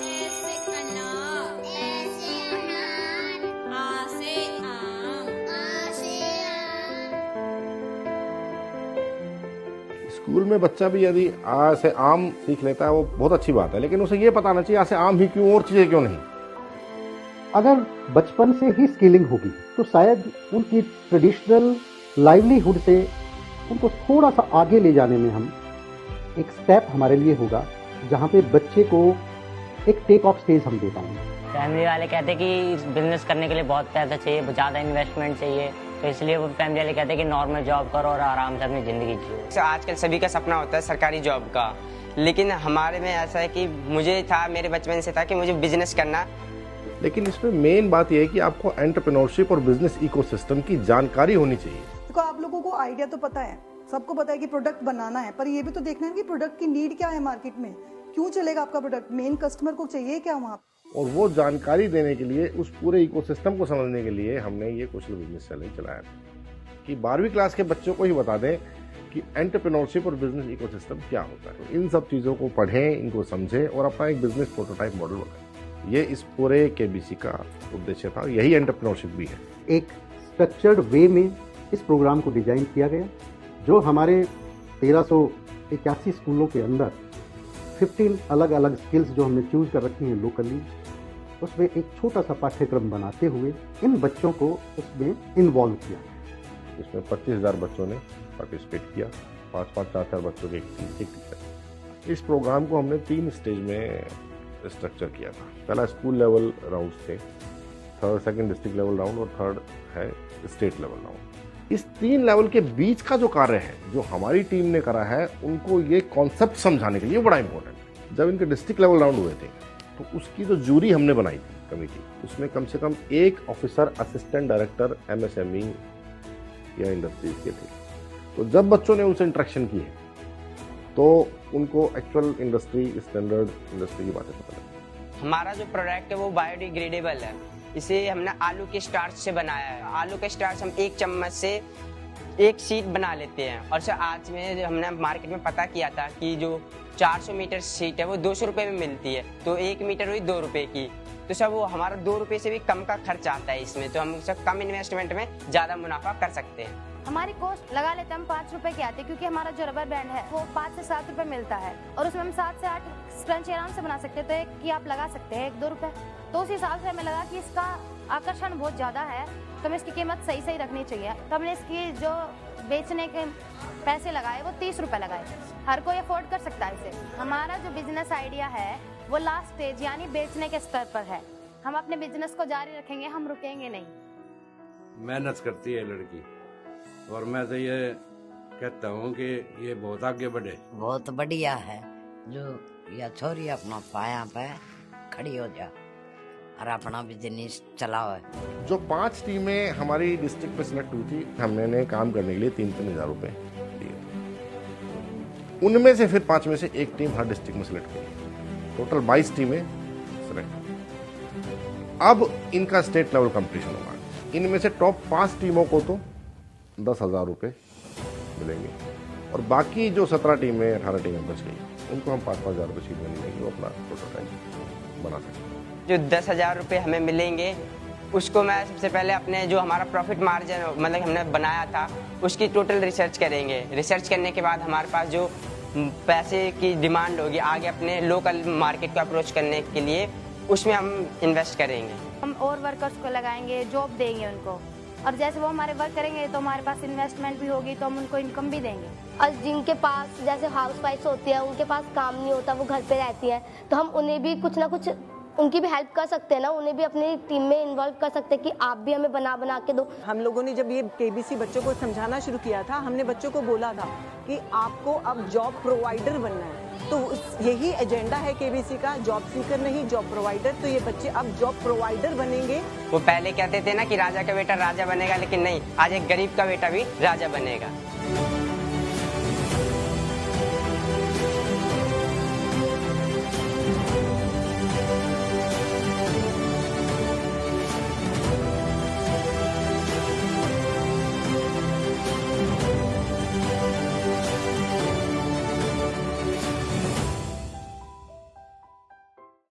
ऐसे अनार, ऐसे अनार, आ से आम, आ से आम। स्कूल में बच्चा भी यदि आ से आम सीख लेता है वो बहुत अच्छी बात है, लेकिन उसे ये पता होना चाहिए आ से आम ही क्यों और चीजें क्यों नहीं। अगर बचपन से ही स्किलिंग होगी तो शायद उनकी ट्रेडिशनल लाइवलीहुड से उनको थोड़ा सा आगे ले जाने में हम एक स्टेप हमारे लिए होगा, जहाँ पे बच्चे को एक टेक ऑफ स्टेज हम दे पाएंगे। फैमिली वाले कहते हैं कि बिजनेस करने के लिए बहुत पैसा चाहिए, ज़्यादा इन्वेस्टमेंट चाहिए, तो इसलिए वो फैमिली वाले कहते हैं कि नॉर्मल जॉब करो और आराम से अपनी ज़िंदगी जियो। आजकल सभी का सपना होता है सरकारी जॉब का, लेकिन हमारे में ऐसा है कि मुझे था, मेरे बचपन से था कि मुझे बिजनेस करना। लेकिन इसमें मेन बात यह है कि आपको एंटरप्रेन्योरशिप और बिजनेस इकोसिस्टम की जानकारी होनी चाहिए। देखो, आप लोगों को आइडिया तो पता है, सबको पता है कि प्रोडक्ट बनाना है, पर ये भी तो देखना है कि प्रोडक्ट की नीड क्या है मार्केट में, क्यों चलेगा आपका प्रोडक्ट, मेन कस्टमर को चाहिए क्या वहाँ। और वो जानकारी देने के लिए, उस पूरे इकोसिस्टम को समझने के लिए हमने ये कौशल बिजनेस चैलेंज चलाया था कि 12वीं क्लास के बच्चों को ही बता दें कि एंटरप्रेन्योरशिप और बिजनेस इकोसिस्टम क्या होता है। इन सब चीज़ों को पढ़ें, इनको समझें और अपना एक बिजनेस प्रोटोटाइप मॉडल बनाएं। ये इस पूरे केबीसी का उद्देश्य था, यही एंटरप्रेन्योरशिप भी है। एक स्ट्रक्चर्ड वे में इस प्रोग्राम को डिजाइन किया गया, जो हमारे 1381 स्कूलों के अंदर 15 अलग अलग स्किल्स जो हमने चूज कर रखी हैं लोकली, उसमें एक छोटा सा पाठ्यक्रम बनाते हुए इन बच्चों को उसमें इन्वॉल्व किया। इसमें 25,000 बच्चों ने पार्टिसिपेट किया, 5-5, 4-4 बच्चों के एक टीचर। इस प्रोग्राम को हमने 3 स्टेज में स्ट्रक्चर किया था। पहला स्कूल लेवल राउंड्स थे, सेकंड डिस्ट्रिक्ट लेवल राउंड और थर्ड है स्टेट लेवल राउंड। इस 3 लेवल के बीच का जो कार्य है, जो हमारी टीम ने करा है, उनको ये कॉन्सेप्ट समझाने के लिए बड़ा इंपॉर्टेंट है। जब इनके डिस्ट्रिक्ट लेवल राउंड हुए थे तो उसकी जो जूरी हमने बनाई थी कमेटी, उसमें कम से कम एक ऑफिसर, असिस्टेंट डायरेक्टर एमएसएमई या इंडस्ट्रीज के थे। तो जब बच्चों ने उनसे इंटरेक्शन की है तो उनको एक्चुअल इंडस्ट्री स्टैंडर्ड इंडस्ट्री की बातें पता लगी। हमारा जो प्रोडक्ट है वो बायोडिग्रेडेबल है। इसे हमने आलू के स्टार्च से बनाया है। आलू के स्टार्च हम 1 चम्मच से 1 शीट बना लेते हैं। और आज में हमने मार्केट में पता किया था कि जो 400 मीटर शीट है वो 200 रुपये में मिलती है, तो 1 मीटर हुई 2 रुपये की। तो सब वो हमारा 2 रुपये से भी कम का खर्च आता है इसमें, तो हम सब कम इन्वेस्टमेंट में ज़्यादा मुनाफा कर सकते हैं। हमारी कॉस्ट लगा लेते हैं हम 5 रुपए की आती है, क्योंकि हमारा जो रबर बैंड है वो 5 से 7 रुपए मिलता है और उसमें हम 7 से 8 स्क्रंची आराम से बना सकते हैं। तो एक की आप लगा सकते हैं 1-2 रुपए। तो उस हिसाब से हमें लगा कि इसका आकर्षण बहुत ज़्यादा है, तो हमें इसकी कीमत सही रखनी चाहिए। तो हमने इसकी जो बेचने के पैसे लगाए वो 30 रुपए लगाए। हर कोई अफोर्ड कर सकता है इसे। हमारा जो बिजनेस आइडिया है वो लास्ट स्टेज यानी बेचने के स्तर पर है। हम अपने बिजनेस को जारी रखेंगे, हम रुकेंगे नहीं। मेहनत करती है लड़की, और मैं तो ये कहता हूँ कि ये बहुत आगे बढ़े। बहुत बढ़िया है जो या छोरी अपना पाया पे खड़ी हो जा और अपना बिजनेस चलाओ। जो 5 टीमें हमारी डिस्ट्रिक्ट में सिलेक्ट हुई थी, हमने काम करने के लिए 3-3 हज़ार रुपए दिए। उनमें से फिर 5 में से एक टीम हर डिस्ट्रिक्ट में सिलेक्ट हुई। टोटल 22 टीमें सिलेक्ट हुई। अब इनका स्टेट लेवल कंपटीशन होगा। इनमें से टॉप 5 टीमों को तो 10,000 रुपये मिलेंगे और बाकी जो 17 टीमें 18 टीमें बच गई उनको हम 5-5 हज़ार रुपये शीट में मिलेंगे, वो अपना प्रोटोटाइप बना सकते हैं। जो 10,000 रुपये हमें मिलेंगे उसको मैं सबसे पहले अपने जो हमारा प्रॉफिट मार्जिन मतलब हमने बनाया था उसकी टोटल रिसर्च करेंगे। रिसर्च करने के बाद हमारे पास जो पैसे की डिमांड होगी आगे अपने लोकल मार्केट को अप्रोच करने के लिए, उसमें हम इन्वेस्ट करेंगे। हम और वर्कर्स को लगाएंगे, जॉब देंगे उनको, और जैसे वो हमारे वर्क करेंगे तो हमारे पास इन्वेस्टमेंट भी होगी, तो हम उनको इनकम भी देंगे। और जिनके पास जैसे हाउस वाइफ होती है, उनके पास काम नहीं होता, वो घर पे रहती है, तो हम उन्हें भी कुछ ना कुछ उनकी भी हेल्प कर सकते हैं ना, उन्हें भी अपनी टीम में इन्वॉल्व कर सकते हैं कि आप भी हमें बना के दो। हम लोगों ने जब ये केबीसी बच्चों को समझाना शुरू किया था, हमने बच्चों को बोला था कि आपको अब जॉब प्रोवाइडर बनना है। तो यही एजेंडा है केबीसी का, जॉब सीकर नहीं जॉब प्रोवाइडर। तो ये बच्चे अब जॉब प्रोवाइडर बनेंगे। वो पहले कहते थे ना कि राजा का बेटा राजा बनेगा, लेकिन नहीं, आज एक गरीब का बेटा भी राजा बनेगा।